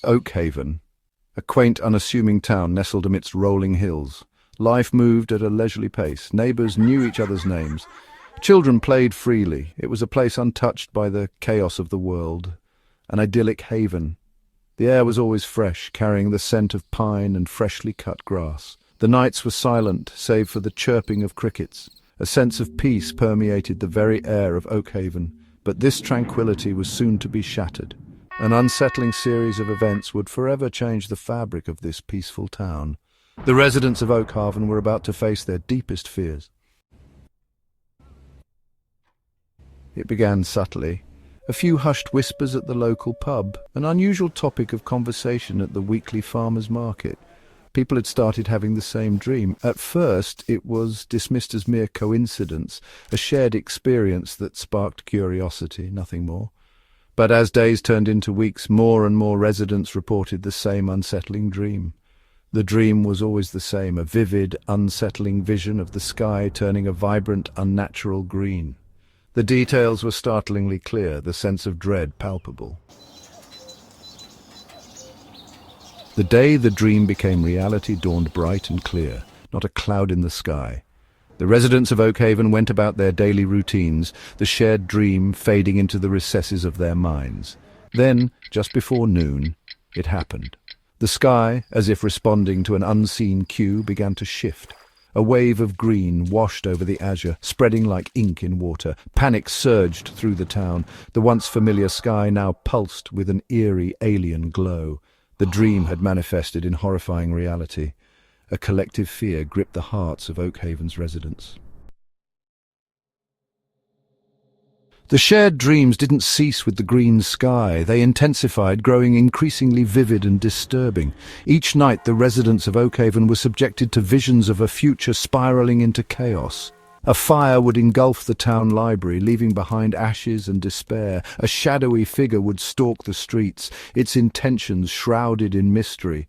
Oakhaven, a quaint, unassuming town nestled amidst rolling hills. Life moved at a leisurely pace. Neighbours knew each other's names. Children played freely. It was a place untouched by the chaos of the world, an idyllic haven. The air was always fresh, carrying the scent of pine and freshly cut grass. The nights were silent, save for the chirping of crickets. A sense of peace permeated the very air of Oakhaven, but this tranquility was soon to be shattered. An unsettling series of events would forever change the fabric of this peaceful town. The residents of Oakhaven were about to face their deepest fears. It began subtly. A few hushed whispers at the local pub, an unusual topic of conversation at the weekly farmers' market. People had started having the same dream. At first, it was dismissed as mere coincidence, a shared experience that sparked curiosity, nothing more. But as days turned into weeks, more and more residents reported the same unsettling dream. The dream was always the same, a vivid, unsettling vision of the sky turning a vibrant, unnatural green. The details were startlingly clear, the sense of dread palpable. The day the dream became reality dawned bright and clear, not a cloud in the sky. The residents of Oakhaven went about their daily routines, the shared dream fading into the recesses of their minds. Then, just before noon, it happened. The sky, as if responding to an unseen cue, began to shift. A wave of green washed over the azure, spreading like ink in water. Panic surged through the town. The once familiar sky now pulsed with an eerie, alien glow. The dream had manifested in horrifying reality. A collective fear gripped the hearts of Oakhaven's residents. The shared dreams didn't cease with the green sky. They intensified, growing increasingly vivid and disturbing. Each night the residents of Oakhaven were subjected to visions of a future spiraling into chaos. A fire would engulf the town library, leaving behind ashes and despair. A shadowy figure would stalk the streets, its intentions shrouded in mystery.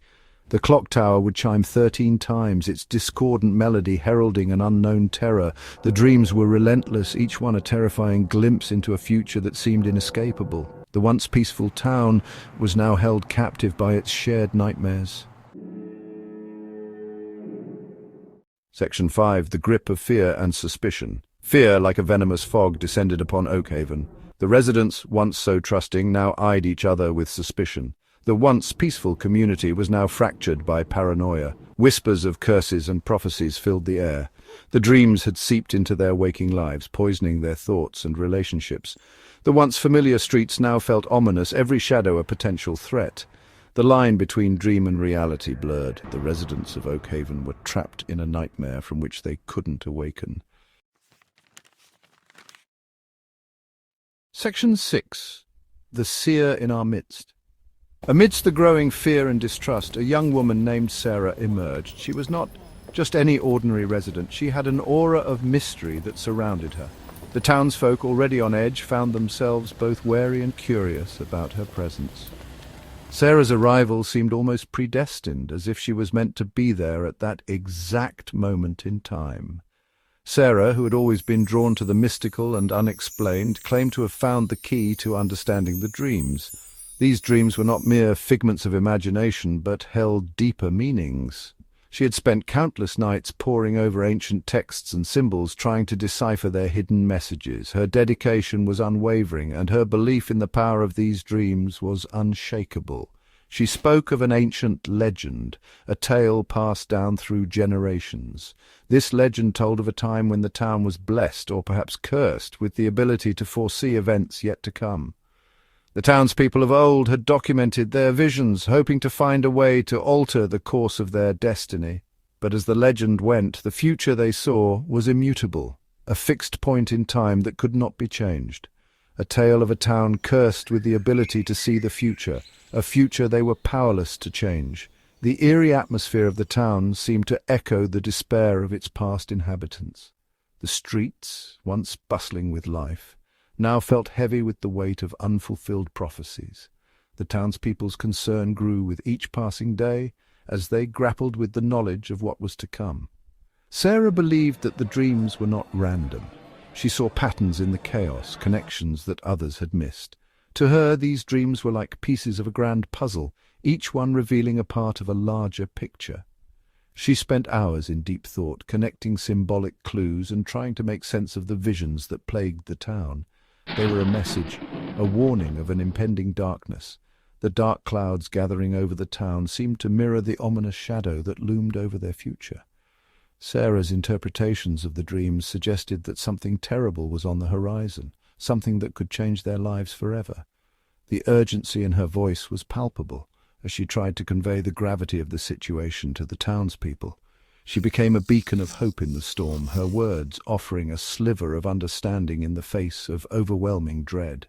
The clock tower would chime 13 times, its discordant melody heralding an unknown terror. The dreams were relentless, each one a terrifying glimpse into a future that seemed inescapable. The once peaceful town was now held captive by its shared nightmares. Section 5. The grip of fear and suspicion. Fear, like a venomous fog, descended upon Oakhaven. The residents, once so trusting, now eyed each other with suspicion. The once peaceful community was now fractured by paranoia. Whispers of curses and prophecies filled the air. The dreams had seeped into their waking lives, poisoning their thoughts and relationships. The once familiar streets now felt ominous, every shadow a potential threat. The line between dream and reality blurred. The residents of Oakhaven were trapped in a nightmare from which they couldn't awaken. Section 6. The seer in our midst. Amidst the growing fear and distrust, a young woman named Sarah emerged. She was not just any ordinary resident. She had an aura of mystery that surrounded her. The townsfolk, already on edge, found themselves both wary and curious about her presence. Sarah's arrival seemed almost predestined, as if she was meant to be there at that exact moment in time. Sarah, who had always been drawn to the mystical and unexplained, claimed to have found the key to understanding the dreams. These dreams were not mere figments of imagination, but held deeper meanings. She had spent countless nights poring over ancient texts and symbols, trying to decipher their hidden messages. Her dedication was unwavering, and her belief in the power of these dreams was unshakable. She spoke of an ancient legend, a tale passed down through generations. This legend told of a time when the town was blessed, or perhaps cursed, with the ability to foresee events yet to come. The townspeople of old had documented their visions, hoping to find a way to alter the course of their destiny. But as the legend went, the future they saw was immutable, a fixed point in time that could not be changed. A tale of a town cursed with the ability to see the future, a future they were powerless to change. The eerie atmosphere of the town seemed to echo the despair of its past inhabitants. The streets, once bustling with life, now felt heavy with the weight of unfulfilled prophecies. The townspeople's concern grew with each passing day as they grappled with the knowledge of what was to come. Sarah believed that the dreams were not random. She saw patterns in the chaos, connections that others had missed. To her, these dreams were like pieces of a grand puzzle, each one revealing a part of a larger picture. She spent hours in deep thought, connecting symbolic clues and trying to make sense of the visions that plagued the town. They were a message, a warning of an impending darkness. The dark clouds gathering over the town seemed to mirror the ominous shadow that loomed over their future. Sarah's interpretations of the dreams suggested that something terrible was on the horizon, something that could change their lives forever. The urgency in her voice was palpable as she tried to convey the gravity of the situation to the townspeople. She became a beacon of hope in the storm, her words offering a sliver of understanding in the face of overwhelming dread.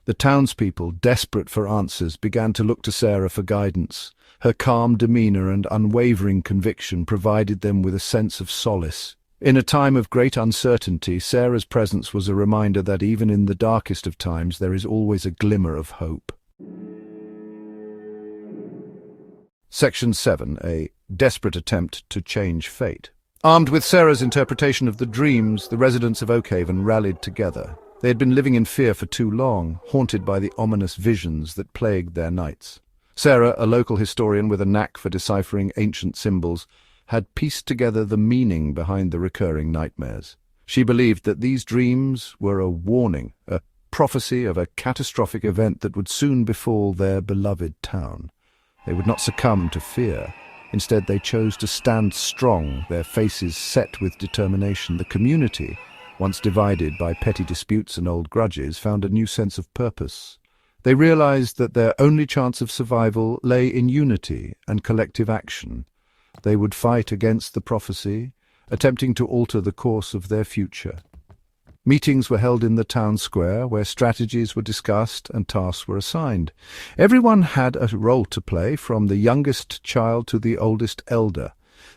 The townspeople, desperate for answers, began to look to Sarah for guidance. Her calm demeanor and unwavering conviction provided them with a sense of solace. In a time of great uncertainty, Sarah's presence was a reminder that even in the darkest of times there is always a glimmer of hope. Section 7. A desperate attempt to change fate. Armed with Sarah's interpretation of the dreams, the residents of Oakhaven rallied together. They had been living in fear for too long, haunted by the ominous visions that plagued their nights. Sarah, a local historian with a knack for deciphering ancient symbols, had pieced together the meaning behind the recurring nightmares. She believed that these dreams were a warning, a prophecy of a catastrophic event that would soon befall their beloved town. They would not succumb to fear. Instead, they chose to stand strong, their faces set with determination. The community, once divided by petty disputes and old grudges, found a new sense of purpose. They realized that their only chance of survival lay in unity and collective action. They would fight against the prophecy, attempting to alter the course of their future. Meetings were held in the town square, where strategies were discussed and tasks were assigned. Everyone had a role to play, from the youngest child to the oldest elder.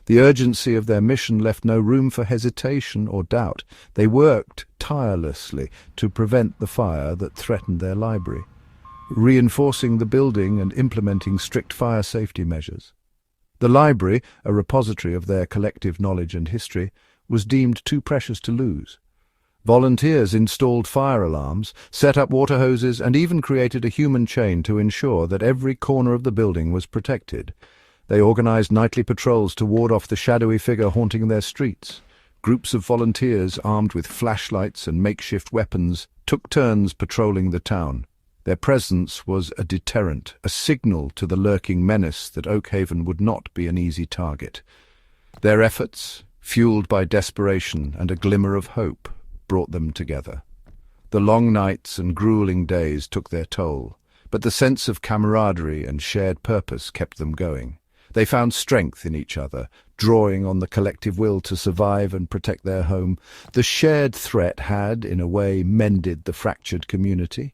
The urgency of their mission left no room for hesitation or doubt. They worked tirelessly to prevent the fire that threatened their library, reinforcing the building and implementing strict fire safety measures. The library, a repository of their collective knowledge and history, was deemed too precious to lose. Volunteers installed fire alarms, set up water hoses, and even created a human chain to ensure that every corner of the building was protected. They organized nightly patrols to ward off the shadowy figure haunting their streets. Groups of volunteers, armed with flashlights and makeshift weapons, took turns patrolling the town. Their presence was a deterrent, a signal to the lurking menace that Oakhaven would not be an easy target. Their efforts, fueled by desperation and a glimmer of hope, brought them together. The long nights and grueling days took their toll, but the sense of camaraderie and shared purpose kept them going. They found strength in each other, drawing on the collective will to survive and protect their home. The shared threat had, in a way, mended the fractured community.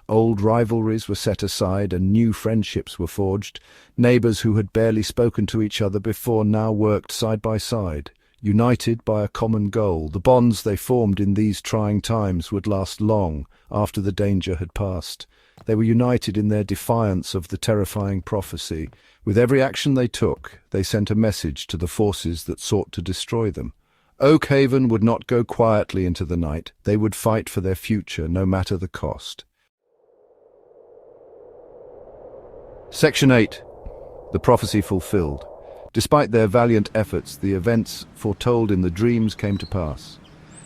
Old rivalries were set aside and new friendships were forged. Neighbors who had barely spoken to each other before now worked side by side, united by a common goal. The bonds they formed in these trying times would last long after the danger had passed. They were united in their defiance of the terrifying prophecy. With every action they took, they sent a message to the forces that sought to destroy them. Oakhaven would not go quietly into the night. They would fight for their future, no matter the cost. Section 8. The prophecy fulfilled. Despite their valiant efforts, the events foretold in the dreams came to pass.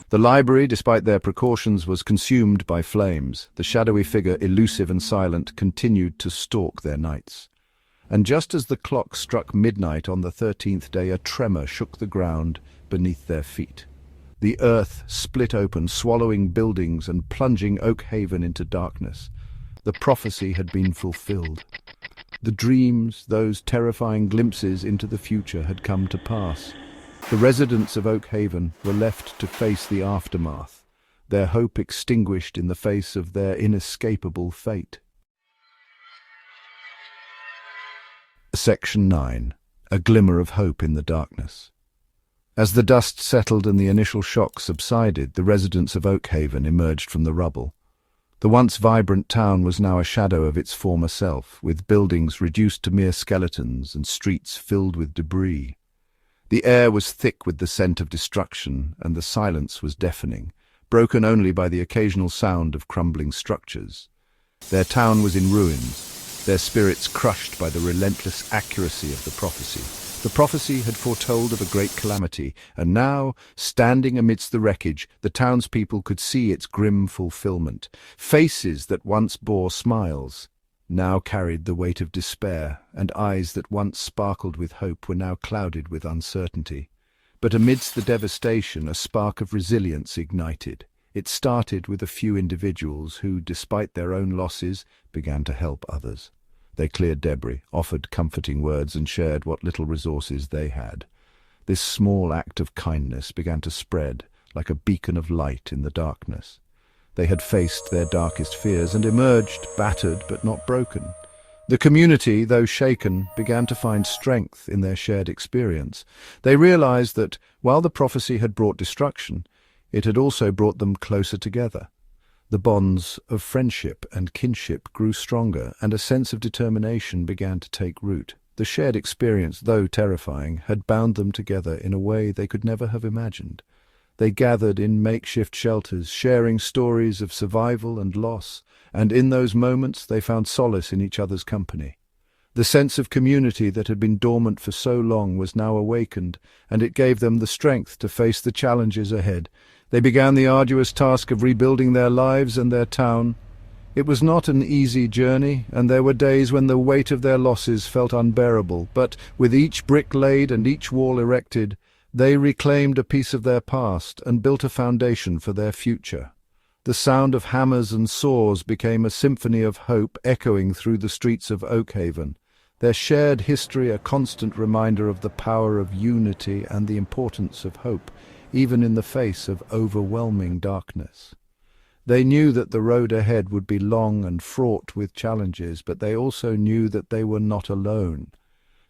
The library, despite their precautions, was consumed by flames. The shadowy figure, elusive and silent, continued to stalk their nights. And just as the clock struck midnight on the 13th day, a tremor shook the ground beneath their feet. The earth split open, swallowing buildings and plunging Oakhaven into darkness. The prophecy had been fulfilled. The dreams, those terrifying glimpses into the future, had come to pass. The residents of Oakhaven were left to face the aftermath, their hope extinguished in the face of their inescapable fate. Section 9. A glimmer of hope in the darkness. As the dust settled and the initial shock subsided, the residents of Oakhaven emerged from the rubble. The once vibrant town was now a shadow of its former self, with buildings reduced to mere skeletons and streets filled with debris. The air was thick with the scent of destruction, and the silence was deafening, broken only by the occasional sound of crumbling structures. Their town was in ruins, their spirits crushed by the relentless accuracy of the prophecy. The prophecy had foretold of a great calamity, and now, standing amidst the wreckage, the townspeople could see its grim fulfillment. Faces that once bore smiles now carried the weight of despair, and eyes that once sparkled with hope were now clouded with uncertainty. But amidst the devastation, a spark of resilience ignited. It started with a few individuals who, despite their own losses, began to help others. They cleared debris, offered comforting words, and shared what little resources they had. This small act of kindness began to spread like a beacon of light in the darkness. They had faced their darkest fears and emerged battered but not broken. The community, though shaken, began to find strength in their shared experience. They realized that, while the prophecy had brought destruction, it had also brought them closer together. The bonds of friendship and kinship grew stronger, and a sense of determination began to take root. The shared experience, though terrifying, had bound them together in a way they could never have imagined. They gathered in makeshift shelters, sharing stories of survival and loss, and in those moments they found solace in each other's company. The sense of community that had been dormant for so long was now awakened, and it gave them the strength to face the challenges ahead. They began the arduous task of rebuilding their lives and their town. It was not an easy journey, and there were days when the weight of their losses felt unbearable, but with each brick laid and each wall erected, they reclaimed a piece of their past and built a foundation for their future. The sound of hammers and saws became a symphony of hope echoing through the streets of Oakhaven, their shared history a constant reminder of the power of unity and the importance of hope, even in the face of overwhelming darkness. They knew that the road ahead would be long and fraught with challenges, but they also knew that they were not alone.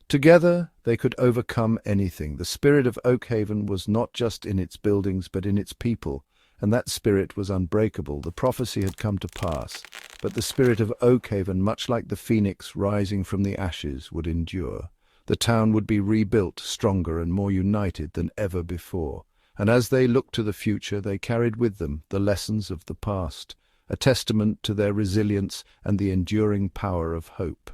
Together, they could overcome anything. The spirit of Oakhaven was not just in its buildings, but in its people, and that spirit was unbreakable. The prophecy had come to pass, but the spirit of Oakhaven, much like the phoenix rising from the ashes, would endure. The town would be rebuilt, stronger and more united than ever before. And as they looked to the future, they carried with them the lessons of the past, a testament to their resilience and the enduring power of hope.